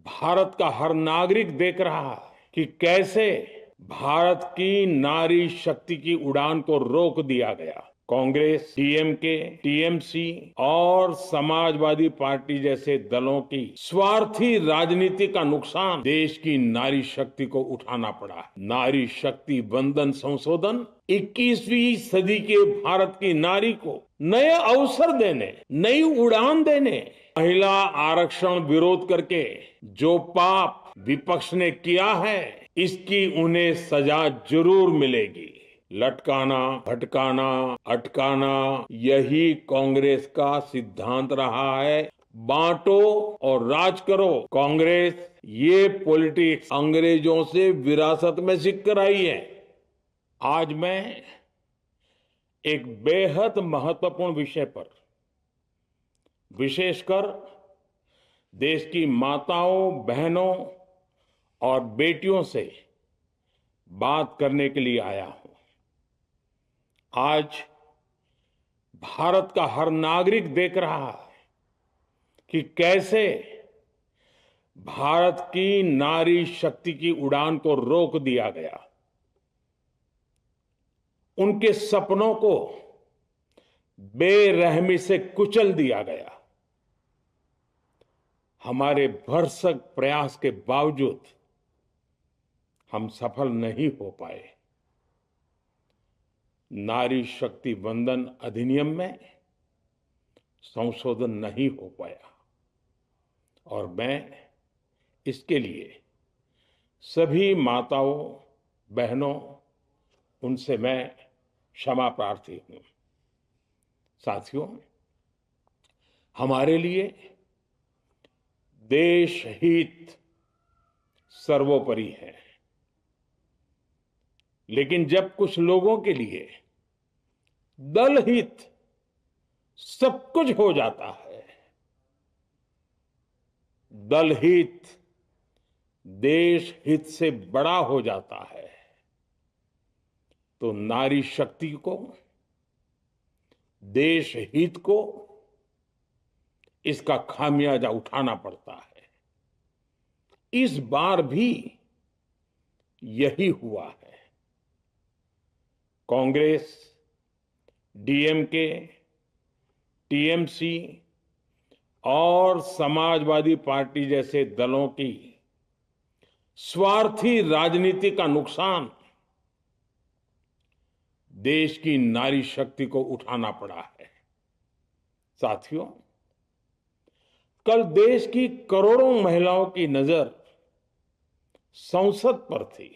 भारत का हर नागरिक देख रहा है कि कैसे भारत की नारी शक्ति की उड़ान को रोक दिया गया। कांग्रेस, डीएमके, टीएमसी और समाजवादी पार्टी जैसे दलों की स्वार्थी राजनीति का नुकसान देश की नारी शक्ति को उठाना पड़ा। नारी शक्ति वंदन संशोधन 21वीं सदी के भारत की नारी को नए अवसर देने, नई उड़ान देने, महिला आरक्षण विरोध करके जो पाप विपक्ष ने किया है, इसकी उन्हें सजा जरूर मिलेगी। लटकाना, भटकाना, अटकाना, यही कांग्रेस का सिद्धांत रहा है। बांटो और राज करो। कांग्रेस ये पॉलिटिक्स अंग्रेजों से विरासत में सीख कर आई है। आज मैं एक बेहद महत्वपूर्ण विषय पर, विशेषकर देश की माताओं, बहनों और बेटियों से बात करने के लिए आया हूं। आज भारत का हर नागरिक देख रहा है कि कैसे भारत की नारी शक्ति की उड़ान को रोक दिया गया। उनके सपनों को बेरहमी से कुचल दिया गया। हमारे भरसक प्रयास के बावजूद हम सफल नहीं हो पाए। नारी शक्ति वंदन अधिनियम में संशोधन नहीं हो पाया और मैं इसके लिए सभी माताओं, बहनों, उनसे मैं क्षमा प्रार्थी हूं। साथियों, हमारे लिए देश हित सर्वोपरि है, लेकिन जब कुछ लोगों के लिए दल हित सब कुछ हो जाता है, दल हित देश हित से बड़ा हो जाता है, तो नारी शक्ति को, देश हित को इसका खामियाजा उठाना पड़ता है। इस बार भी यही हुआ है। कांग्रेस, डीएमके, टीएमसी और समाजवादी पार्टी जैसे दलों की स्वार्थी राजनीति का नुकसान देश की नारी शक्ति को उठाना पड़ा है। साथियों, कल देश की करोड़ों महिलाओं की नजर संसद पर थी।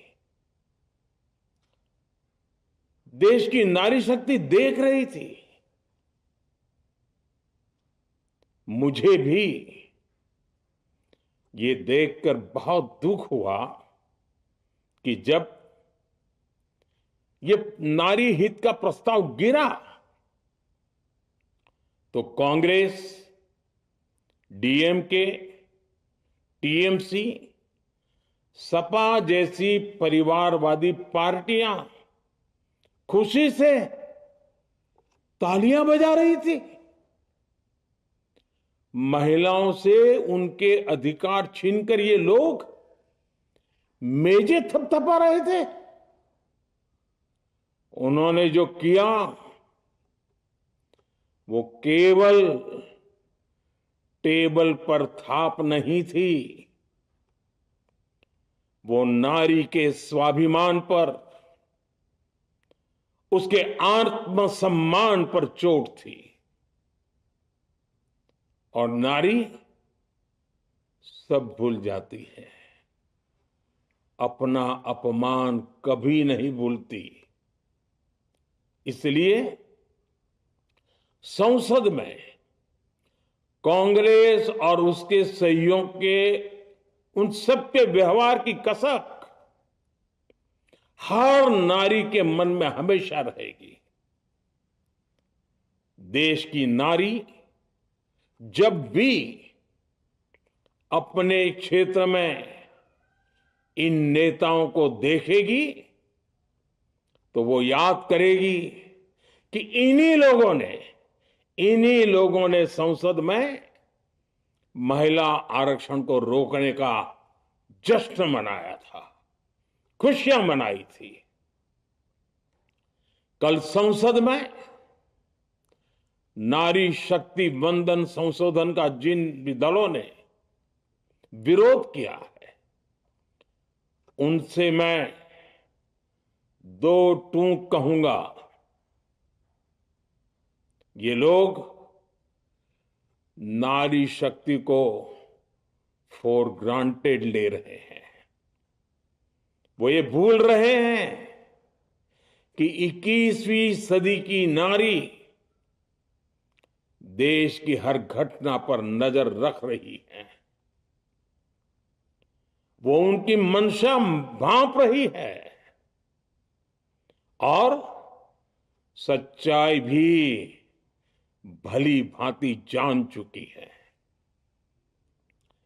देश की नारी शक्ति देख रही थी। मुझे भी ये देखकर बहुत दुख हुआ कि जब ये नारी हित का प्रस्ताव गिरा तो कांग्रेस, डीएमके, टीएमसी, सपा जैसी परिवारवादी पार्टियां खुशी से तालियां बजा रही थी। महिलाओं से उनके अधिकार छीनकर ये लोग मेजें थपथपा रहे थे। उन्होंने जो किया वो केवल टेबल पर थाप नहीं थी, वो नारी के स्वाभिमान पर, उसके आत्मसम्मान पर चोट थी। और नारी सब भूल जाती है, अपना अपमान कभी नहीं भूलती। इसलिए संसद में कांग्रेस और उसके सहयोगियों के उन सबके व्यवहार की कसक हर नारी के मन में हमेशा रहेगी। देश की नारी जब भी अपने क्षेत्र में इन नेताओं को देखेगी तो वो याद करेगी कि इन्हीं लोगों ने संसद में महिला आरक्षण को रोकने का जश्न मनाया था, खुशियां मनाई थी। कल संसद में नारी शक्ति वंदन संशोधन का जिन भी दलों ने विरोध किया है, उनसे मैं दो टूक कहूंगा। ये लोग नारी शक्ति को फॉर ग्रांटेड ले रहे हैं। वो ये भूल रहे हैं कि 21वीं सदी की नारी देश की हर घटना पर नजर रख रही है। वो उनकी मंशा भांप रही है और सच्चाई भी भली भांति जान चुकी है।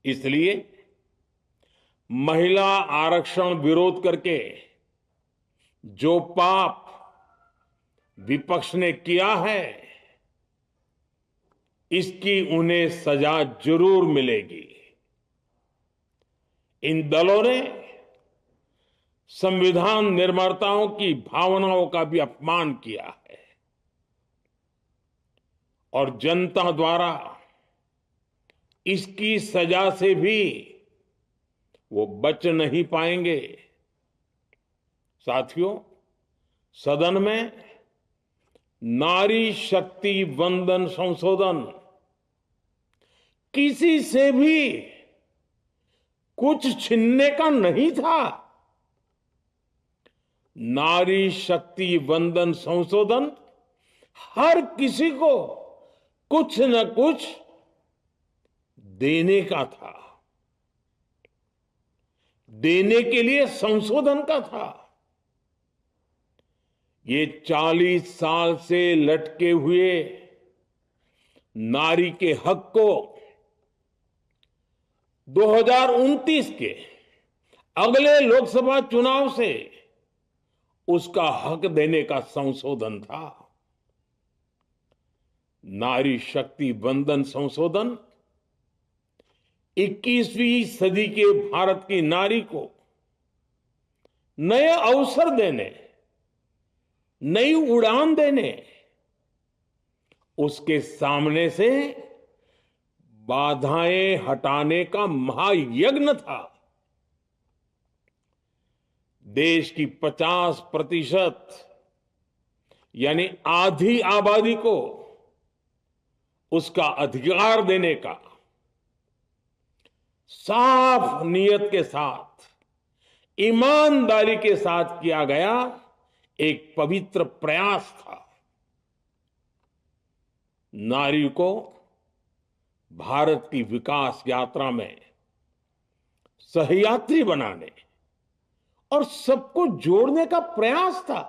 इसलिए महिला आरक्षण विरोध करके जो पाप विपक्ष ने किया है, इसकी उन्हें सजा जरूर मिलेगी। इन दलों ने संविधान निर्माताओं की भावनाओं का भी अपमान किया है और जनता द्वारा इसकी सजा से भी वो बच नहीं पाएंगे। साथियों, सदन में नारी शक्ति वंदन संशोधन किसी से भी कुछ छीनने का नहीं था। नारी शक्ति वंदन संशोधन हर किसी को कुछ न कुछ देने का था, देने के लिए संशोधन का था। ये 40 साल से लटके हुए नारी के हक को 2029 के अगले लोकसभा चुनाव से उसका हक देने का संशोधन था। नारी शक्ति वंदन संशोधन 21वीं सदी के भारत की नारी को नए अवसर देने, नई उड़ान देने, उसके सामने से बाधाएं हटाने का महायज्ञ था। देश की 50% यानी आधी आबादी को उसका अधिकार देने का साफ नियत के साथ, ईमानदारी के साथ किया गया एक पवित्र प्रयास था। नारी को भारत की विकास यात्रा में सहयात्री बनाने और सबको जोड़ने का प्रयास था।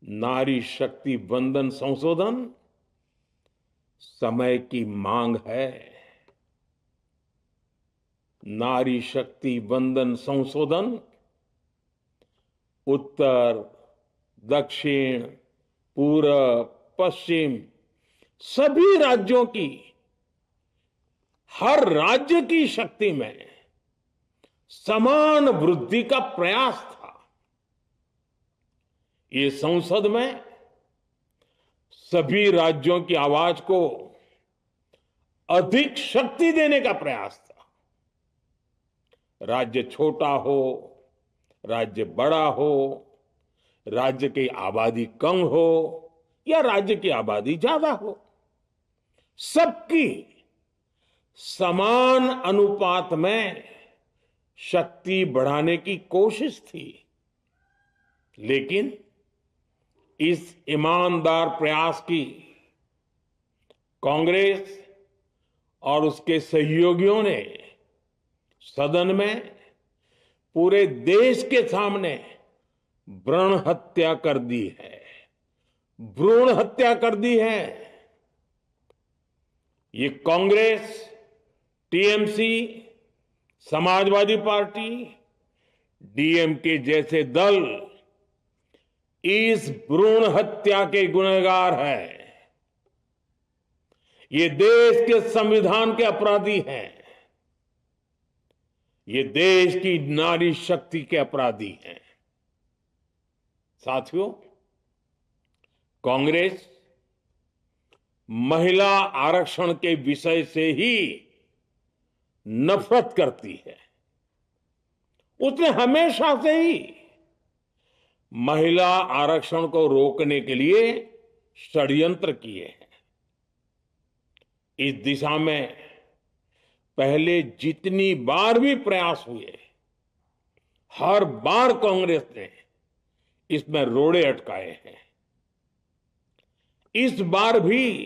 नारी शक्ति वंदन संशोधन समय की मांग है। नारी शक्ति वंदन संशोधन उत्तर, दक्षिण, पूर्व, पश्चिम सभी राज्यों की, हर राज्य की शक्ति में समान वृद्धि का प्रयास था। ये संसद में सभी राज्यों की आवाज को अधिक शक्ति देने का प्रयास था। राज्य छोटा हो, राज्य बड़ा हो, राज्य की आबादी कम हो या राज्य की आबादी ज्यादा हो, सबकी समान अनुपात में शक्ति बढ़ाने की कोशिश थी। लेकिन इस ईमानदार प्रयास की कांग्रेस और उसके सहयोगियों ने सदन में पूरे देश के सामने भ्रूण हत्या कर दी है, भ्रूण हत्या कर दी है। ये Congress, TMC, Samajwadi party, DMK जैसे दल इस भ्रूण हत्या के गुनहगार हैं। ये देश के संविधान के अपराधी हैं। ये देश की नारी शक्ति के अपराधी हैं। साथियों, कांग्रेस महिला आरक्षण के विषय से ही नफरत करती है। उसने हमेशा से ही महिला आरक्षण को रोकने के लिए षड्यंत्र किए हैं। इस दिशा में पहले जितनी बार भी प्रयास हुए, हर बार कांग्रेस ने इसमें रोड़े अटकाए हैं। इस बार भी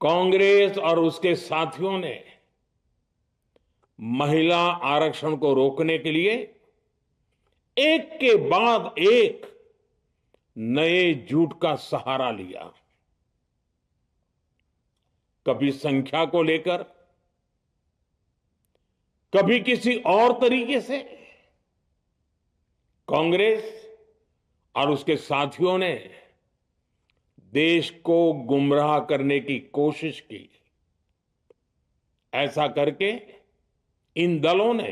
कांग्रेस और उसके साथियों ने महिला आरक्षण को रोकने के लिए एक के बाद एक नए झूठ का सहारा लिया। कभी संख्या को लेकर, कभी किसी और तरीके से कांग्रेस और उसके साथियों ने देश को गुमराह करने की कोशिश की। ऐसा करके इन दलों ने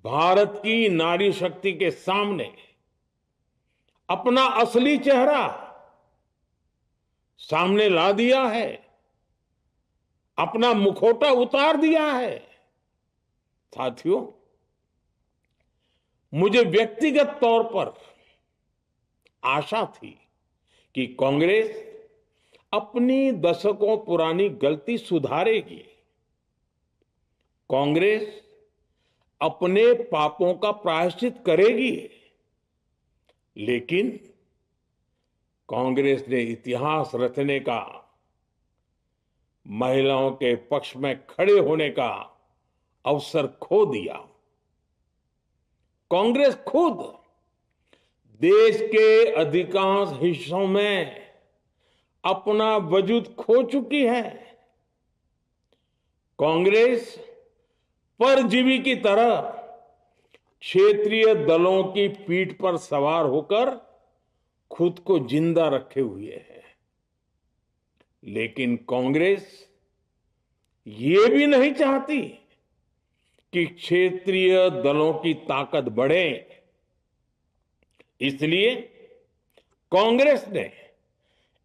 भारत की नारी शक्ति के सामने अपना असली चेहरा सामने ला दिया है, अपना मुखौटा उतार दिया है। साथियों, मुझे व्यक्तिगत तौर पर आशा थी कि कांग्रेस अपनी दशकों पुरानी गलती सुधारेगी। कांग्रेस अपने पापों का प्रायश्चित करेगी। लेकिन कांग्रेस ने इतिहास रचने का, महिलाओं के पक्ष में खड़े होने का अवसर खो दिया। कांग्रेस खुद देश के अधिकांश हिस्सों में अपना वजूद खो चुकी है। कांग्रेस परजीवी की तरह क्षेत्रीय दलों की पीठ पर सवार होकर खुद को जिंदा रखे हुए है। लेकिन कांग्रेस ये भी नहीं चाहती कि क्षेत्रीय दलों की ताकत बढ़े। इसलिए कांग्रेस ने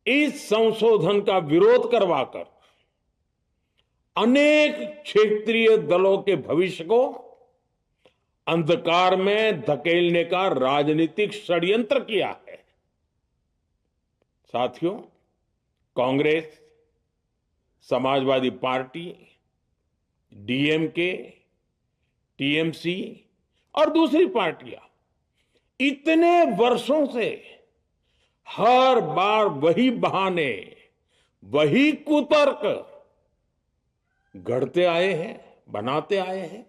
इस संशोधन का विरोध करवाकर अनेक क्षेत्रीय दलों के भविष्य को अंधकार में धकेलने का राजनीतिक षड्यंत्र किया है। साथियों, Congress, Samajwadi party, DMK, TMC और दूसरी पार्टियां इतने वर्षों से हर बार वही बहाने, वही कुतर्क गढ़ते आए हैं, बनाते आए हैं।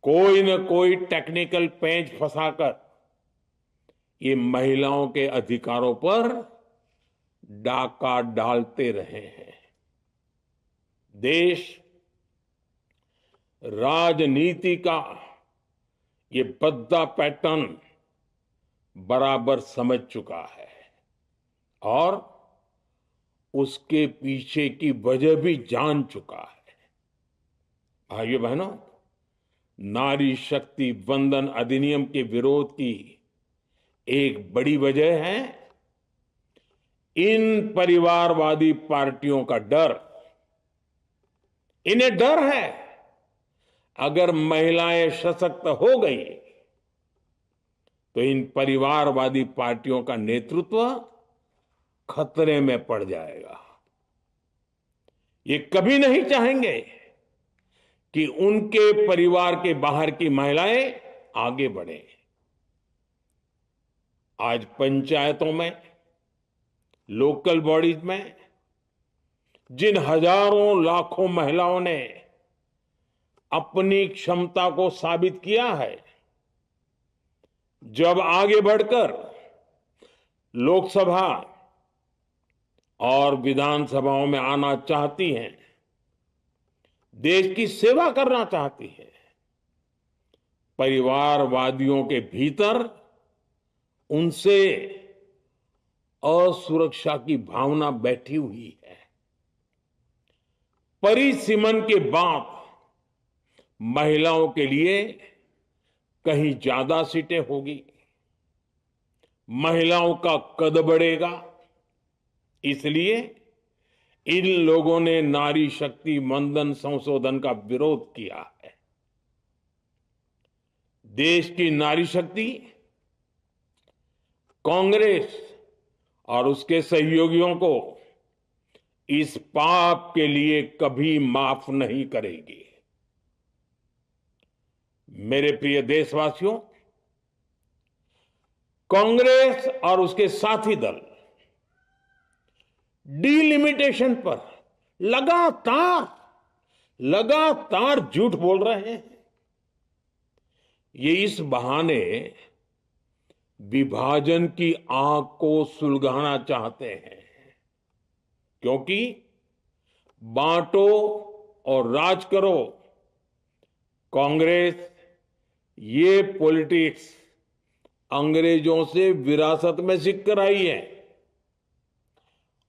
कोई न कोई टेक्निकल पेंच फंसाकर ये महिलाओं के अधिकारों पर डाका डालते रहे हैं। देश राजनीति का ये भद्दा पैटर्न बराबर समझ चुका है और उसके पीछे की वजह भी जान चुका है। भाइयों बहनों, नारी शक्ति वंदन अधिनियम के विरोध की एक बड़ी वजह है इन परिवारवादी पार्टियों का डर। इन्हें डर है अगर महिलाएं सशक्त हो गई तो इन परिवारवादी पार्टियों का नेतृत्व खतरे में पड़ जाएगा। ये कभी नहीं चाहेंगे कि उनके परिवार के बाहर की महिलाएं आगे बढ़े। आज पंचायतों में, लोकल बॉडीज में जिन हजारों लाखों महिलाओं ने अपनी क्षमता को साबित किया है, जब आगे बढ़कर लोकसभा और विधानसभाओं में आना चाहती हैं, देश की सेवा करना चाहती है, परिवारवादियों के भीतर उनसे असुरक्षा की भावना बैठी हुई है। परिसीमन के बाद महिलाओं के लिए कहीं ज्यादा सीटें होगी, महिलाओं का कद बढ़ेगा। इसलिए इन लोगों ने नारी शक्ति वंदन संशोधन का विरोध किया है। देश की नारी शक्ति कांग्रेस और उसके सहयोगियों को इस पाप के लिए कभी माफ नहीं करेगी। मेरे प्रिय देशवासियों, कांग्रेस और उसके साथी दल डिलिमिटेशन पर लगातार झूठ बोल रहे हैं। ये इस बहाने विभाजन की आग को सुलगाना चाहते हैं, क्योंकि बांटो और राज करो, कांग्रेस ये पॉलिटिक्स अंग्रेजों से विरासत में सीख कर आई है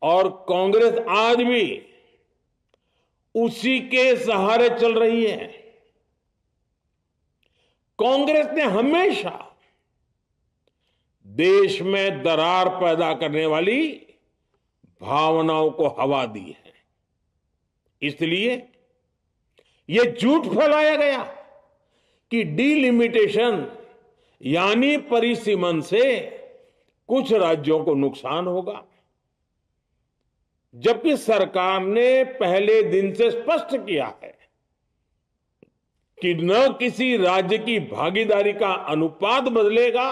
और कांग्रेस आज भी उसी के सहारे चल रही है। कांग्रेस ने हमेशा देश में दरार पैदा करने वाली भावनाओं को हवा दी है। इसलिए यह झूठ फैलाया गया कि डिलिमिटेशन यानी परिसीमन से कुछ राज्यों को नुकसान होगा, जबकि सरकार ने पहले दिन से स्पष्ट किया है कि न किसी राज्य की भागीदारी का अनुपात बदलेगा,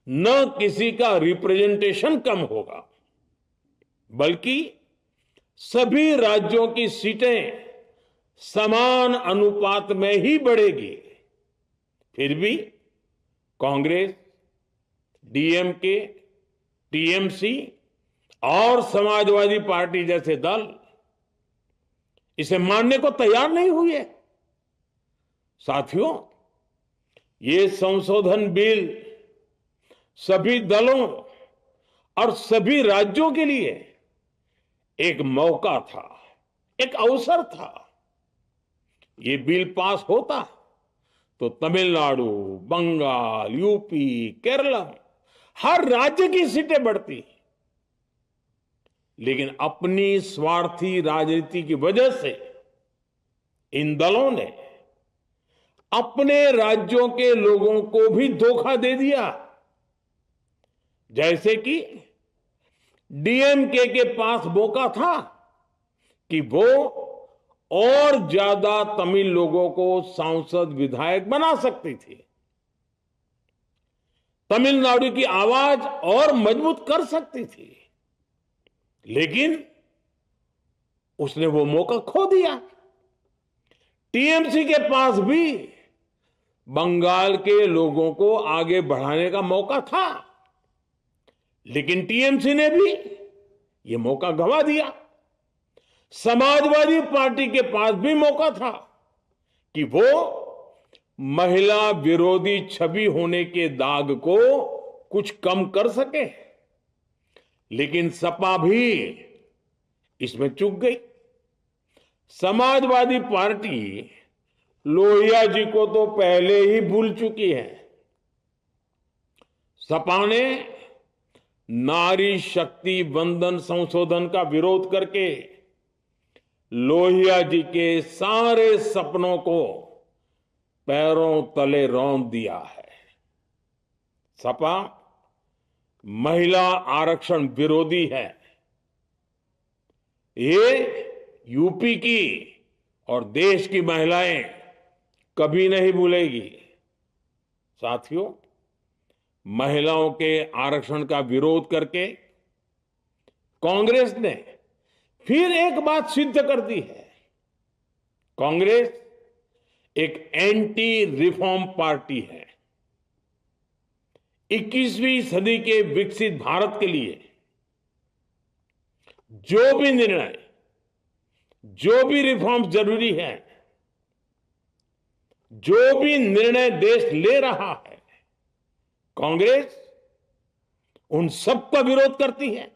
न किसी का रिप्रेजेंटेशन कम होगा, बल्कि सभी राज्यों की सीटें समान अनुपात में ही बढ़ेगी। फिर भी कांग्रेस, डीएमके, टीएमसी और समाजवादी पार्टी जैसे दल इसे मानने को तैयार नहीं हुए। साथियों, ये संशोधन बिल सभी दलों और सभी राज्यों के लिए एक मौका था, एक अवसर था। ये बिल पास होता तो तमिलनाडु, बंगाल, यूपी, केरला हर राज्य की सीटें बढ़ती। लेकिन अपनी स्वार्थी राजनीति की वजह से इन दलों ने अपने राज्यों के लोगों को भी धोखा दे दिया। जैसे कि डीएमके के पास मौका था कि वो और ज्यादा तमिल लोगों को सांसद विधायक बना सकती थी, तमिलनाडु की आवाज और मजबूत कर सकती थी, लेकिन उसने वो मौका खो दिया। टीएमसी के पास भी बंगाल के लोगों को आगे बढ़ाने का मौका था, लेकिन टीएमसी ने भी ये मौका गंवा दिया। समाजवादी पार्टी के पास भी मौका था कि वो महिला विरोधी छवि होने के दाग को कुछ कम कर सके, लेकिन सपा भी इसमें चूक गई। समाजवादी पार्टी लोहिया जी को तो पहले ही भूल चुकी है। सपा ने नारी शक्ति वंदन संशोधन का विरोध करके लोहिया जी के सारे सपनों को पैरों तले रौंद दिया है। सपा महिला आरक्षण विरोधी है। ये यूपी की और देश की महिलाएं कभी नहीं भूलेगी। साथियों, महिलाओं के आरक्षण का विरोध करके कांग्रेस ने फिर एक बात सिद्ध कर दी है। कांग्रेस एक एंटी रिफॉर्म पार्टी है। 21वीं सदी के विकसित भारत के लिए जो भी निर्णय, जो भी रिफॉर्म जरूरी है, जो भी निर्णय देश ले रहा है, कांग्रेस उन सबका विरोध करती है,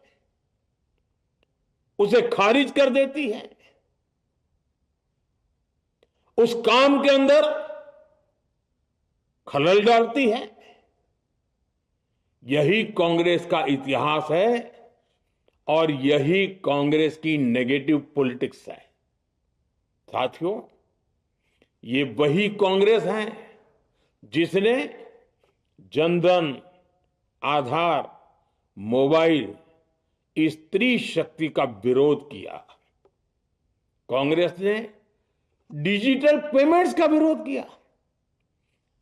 उसे खारिज कर देती है, उस काम के अंदर खलल डालती है। यही कांग्रेस का इतिहास है और यही कांग्रेस की नेगेटिव पॉलिटिक्स है। साथियों, ये वही कांग्रेस है जिसने जनधन, आधार, मोबाइल, स्त्री शक्ति का विरोध किया। कांग्रेस ने डिजिटल पेमेंट्स का विरोध किया।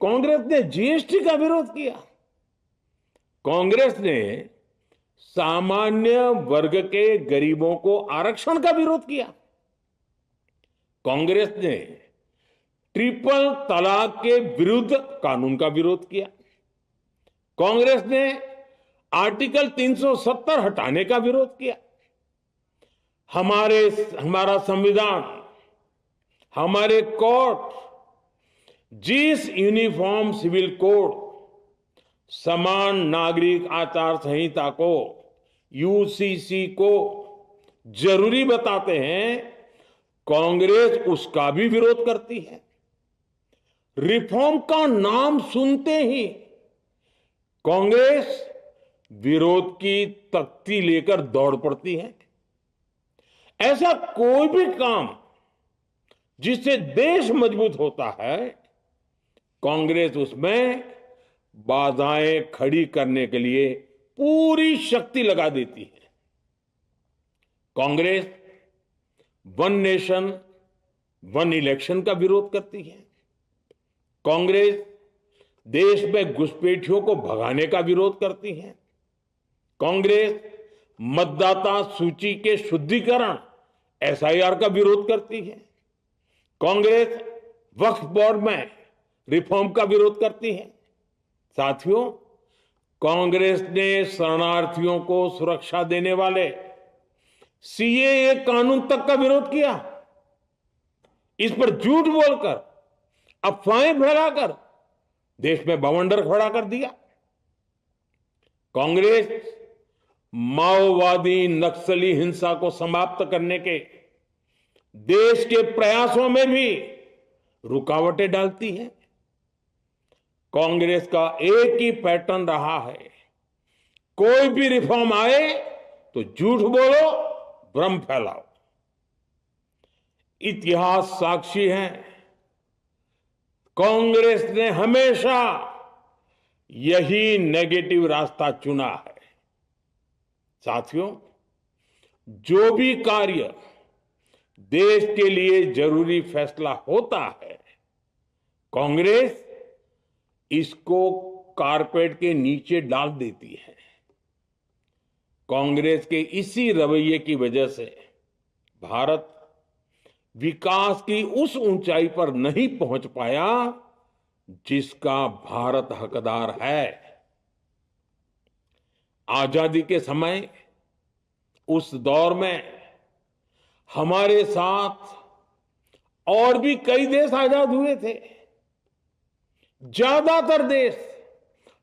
कांग्रेस ने जीएसटी का विरोध किया। कांग्रेस ने सामान्य वर्ग के गरीबों को आरक्षण का विरोध किया। कांग्रेस ने ट्रिपल तलाक के विरुद्ध कानून का विरोध किया। कांग्रेस ने आर्टिकल 370 हटाने का विरोध किया। हमारा संविधान, हमारे कोर्ट जिस यूनिफॉर्म सिविल कोड, समान नागरिक आचार संहिता को, यूसीसी को जरूरी बताते हैं, कांग्रेस उसका भी विरोध करती है। रिफॉर्म का नाम सुनते ही कांग्रेस विरोध की तख्ती लेकर दौड़ पड़ती है। ऐसा कोई भी काम जिससे देश मजबूत होता है, कांग्रेस उसमें बाधाएं खड़ी करने के लिए पूरी शक्ति लगा देती है। Congress one nation one election का विरोध करती है। कांग्रेस देश में घुसपैठियों को भगाने का विरोध करती है। कांग्रेस मतदाता सूची के शुद्धिकरण, एसआईआर का विरोध करती है। कांग्रेस वक्फ बोर्ड में रिफॉर्म का विरोध करती है। साथियों, कांग्रेस ने शरणार्थियों को सुरक्षा देने वाले सीएए कानून तक का विरोध किया। इस पर झूठ बोलकर, अफवाहें फैलाकर देश में बवंडर खड़ा कर दिया। कांग्रेस माओवादी नक्सली हिंसा को समाप्त करने के देश के प्रयासों में भी रुकावटें डालती है। कांग्रेस का एक ही पैटर्न रहा है, कोई भी रिफॉर्म आए तो झूठ बोलो, भ्रम फैलाओ। इतिहास साक्षी है, कांग्रेस ने हमेशा यही नेगेटिव रास्ता चुना है। साथियों, जो भी कार्य देश के लिए जरूरी फैसला होता है, कांग्रेस इसको कारपेट के नीचे डाल देती है। कांग्रेस के इसी रवैये की वजह से भारत विकास की उस ऊंचाई पर नहीं पहुंच पाया जिसका भारत हकदार है। आजादी के समय उस दौर में हमारे साथ और भी कई देश आजाद हुए थे। ज्यादातर देश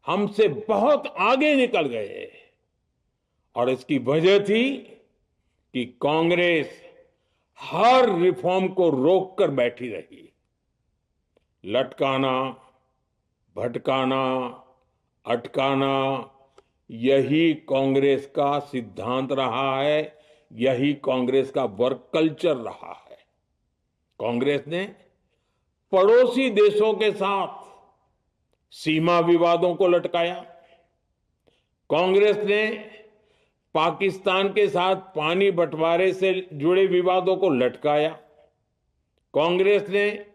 हमसे बहुत आगे निकल गए और इसकी वजह थी कि कांग्रेस हर रिफॉर्म को रोककर बैठी रही। लटकाना, भटकाना, अटकाना, यही कांग्रेस का सिद्धांत रहा है, यही कांग्रेस का वर्क कल्चर रहा है। कांग्रेस ने पड़ोसी देशों के साथ सीमा विवादों को लटकाया। कांग्रेस ने पाकिस्तान के साथ पानी बंटवारे से जुड़े विवादों को लटकाया। कांग्रेस ने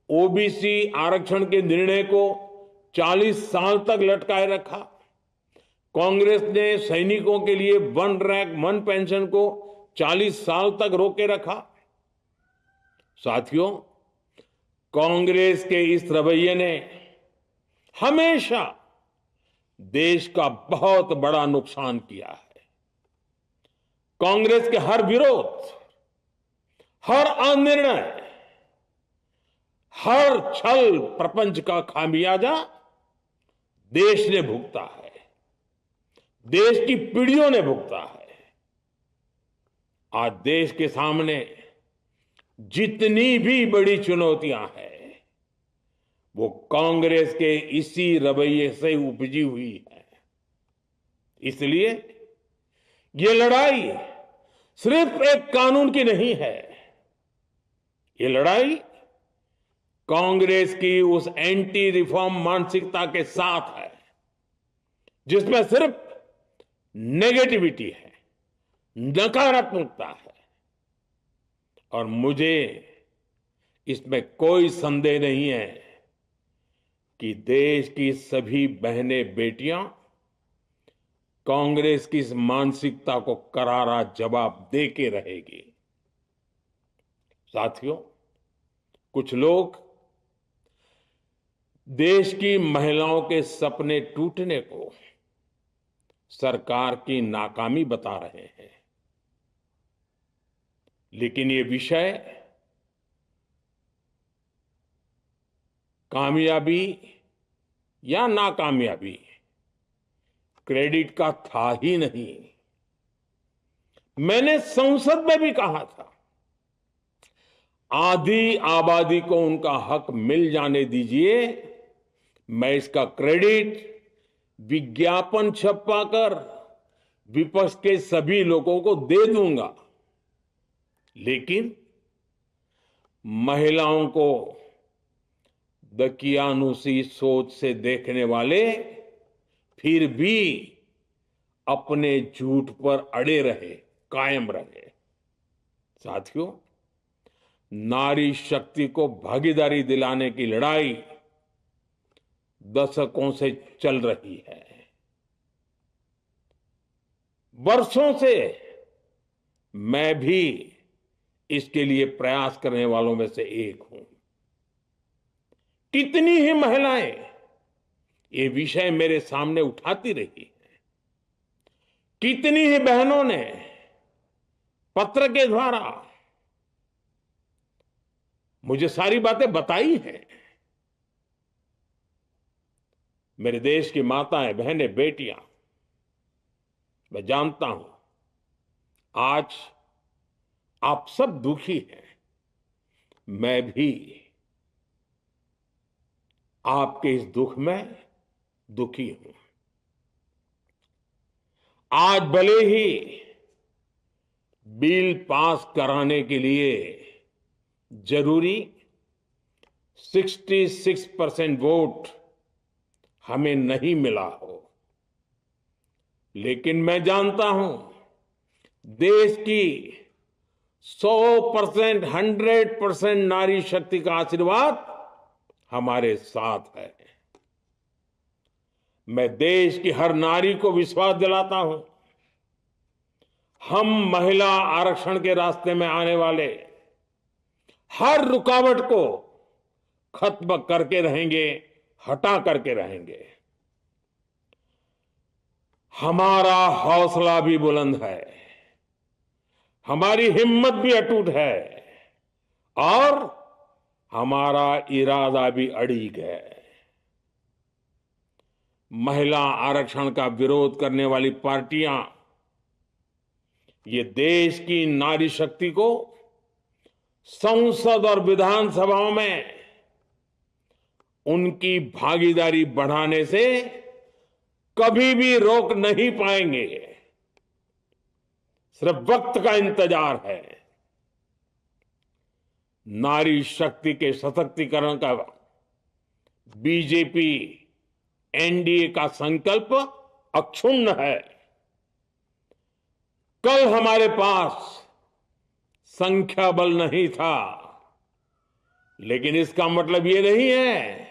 ओबीसी आरक्षण के निर्णय को 40 साल तक लटकाए रखा। कांग्रेस ने सैनिकों के लिए वन रैंक वन पेंशन को 40 साल तक रोके रखा। साथियों, कांग्रेस के इस रवैये ने हमेशा देश का बहुत बड़ा नुकसान किया है। कांग्रेस के हर विरोध, हर अनिर्णय, हर छल प्रपंच का खामियाजा देश ने भुगता है। देश की पीढ़ियों ने भुगता है। आज देश के सामने जितनी भी बड़ी चुनौतियां हैं, वो कांग्रेस के इसी रवैये से उपजी हुई है। इसलिए ये लड़ाई सिर्फ एक कानून की नहीं है, ये लड़ाई कांग्रेस की उस एंटी रिफॉर्म मानसिकता के साथ है, जिसमें सिर्फ नेगेटिविटी है, नकारात्मकता है। और मुझे इसमें कोई संदेह नहीं है कि देश की सभी बहनें बेटियां कांग्रेस की इस मानसिकता को करारा जवाब दे के रहेगी। साथियों, कुछ लोग देश की महिलाओं के सपने टूटने को सरकार की नाकामी बता रहे हैं, लेकिन ये विषय कामयाबी या नाकामयाबी क्रेडिट का था ही नहीं। मैंने संसद में भी कहा था, आधी आबादी को उनका हक मिल जाने दीजिए, मैं इसका क्रेडिट विज्ञापन छपवाकर विपक्ष के सभी लोगों को दे दूंगा। लेकिन महिलाओं को दकियानुसी सोच से देखने वाले फिर भी अपने झूठ पर अड़े रहे, कायम रहे। साथियों, नारी शक्ति को भागीदारी दिलाने की लड़ाई दशकों से चल रही है। वर्षों से मैं भी इसके लिए प्रयास करने वालों में से एक हूं। कितनी ही महिलाएं ये विषय मेरे सामने उठाती रही हैं, कितनी ही बहनों ने पत्र के द्वारा मुझे सारी बातें बताई हैं। मेरे देश की माताएं, बहनें, बेटियां, मैं जानता हूं आज आप सब दुखी हैं। मैं भी आपके इस दुख में दुखी हूं। आज भले ही बिल पास कराने के लिए जरूरी 66% वोट हमें नहीं मिला हो, लेकिन मैं जानता हूं देश की 100%, 100% नारी शक्ति का आशीर्वाद हमारे साथ है। मैं देश की हर नारी को विश्वास दिलाता हूं, हम महिला आरक्षण के रास्ते में आने वाले हर रुकावट को खत्म करके रहेंगे, हटा करके रहेंगे। हमारा हौसला भी बुलंद है, हमारी हिम्मत भी अटूट है और हमारा इरादा भी अड़िग है। महिला आरक्षण का विरोध करने वाली पार्टियां ये देश की नारी शक्ति को संसद और विधानसभाओं में उनकी भागीदारी बढ़ाने से कभी भी रोक नहीं पाएंगे। सिर्फ वक्त का इंतजार है। नारी शक्ति के सशक्तिकरण का बीजेपी एनडीए का संकल्प अक्षुण्ण है। कल हमारे पास संख्या बल नहीं था, लेकिन इसका मतलब ये नहीं है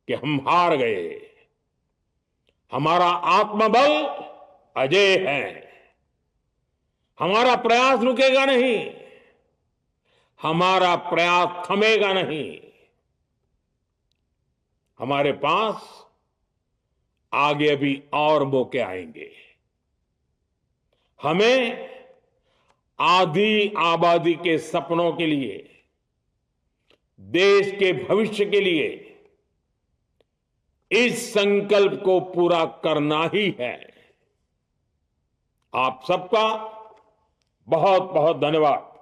कि हम हार गए। हमारा आत्मबल अजेय है। हमारा प्रयास रुकेगा नहीं, हमारा प्रयास थमेगा नहीं। हमारे पास आगे भी और मौके आएंगे। हमें आधी आबादी के सपनों के लिए, देश के भविष्य के लिए इस संकल्प को पूरा करना ही है। आप सबका बहुत बहुत धन्यवाद।